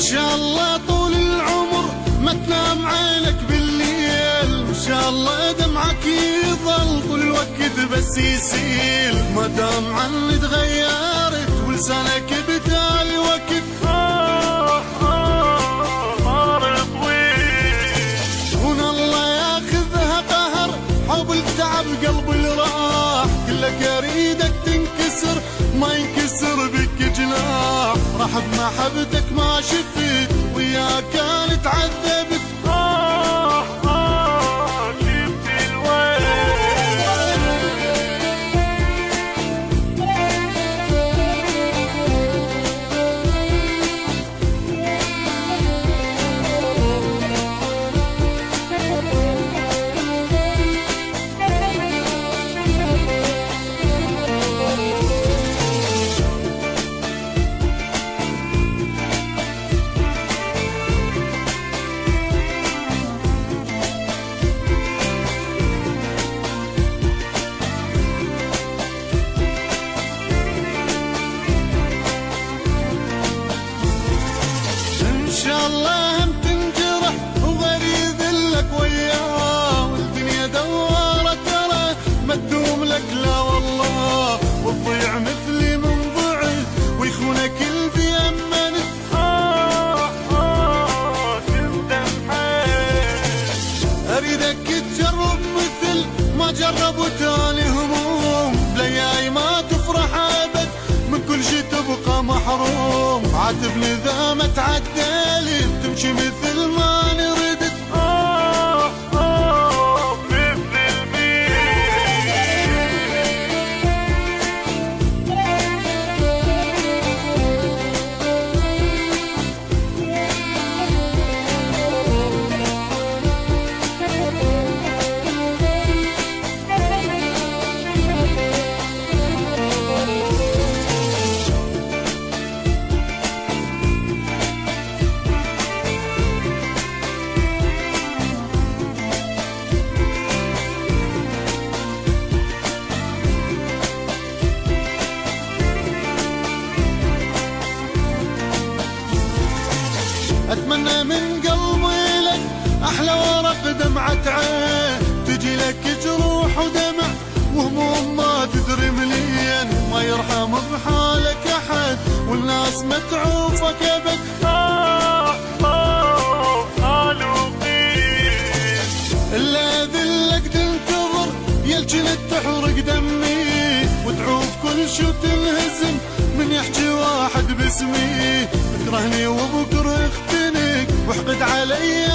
شاء الله طول العمر ما تنام عينك بالليل، ان شاء الله دمعك يظل طول الوقت بس يسيل، ما دام عني تغيرت ولسانك بتالي وقت صار طويل، هون الله ياخذها قهر، حب التعب قلب الراح، كلك اريدك تنكسر ما ينكسر بك جناح، راح بمحبتك ما شفت وياك كانت عذبت جبت الويل. ان شاء الله هم تنجرح وغير يذلك وياه، والدنيا دوارة ترى ما تدوم لك لا والله، وتضيع مثلي من ضعف ويخونك اللي بيأمنك تندم حيل، اريدك تجرب مثل ما جربوا تاني هموم، بلياي ما تفرح ابد من كل شي تبقى محروم، عاتبني اذا ما تعدلت تمشي مثل ما نردت مثل الميل. اتمنى من قلبي لك احلى ورق دمعة عين، تجي لك جروح ودمع وهموم ما تدري منين، ما يرحم بحالك احد والناس ما تعوفك ابد الا ذلك تنتظر يلجنت تحرق دمي، وتعوف كل شي وتنهزم من يحكي واحد باسمي، تكرهني وبكره اختنق واحقد علي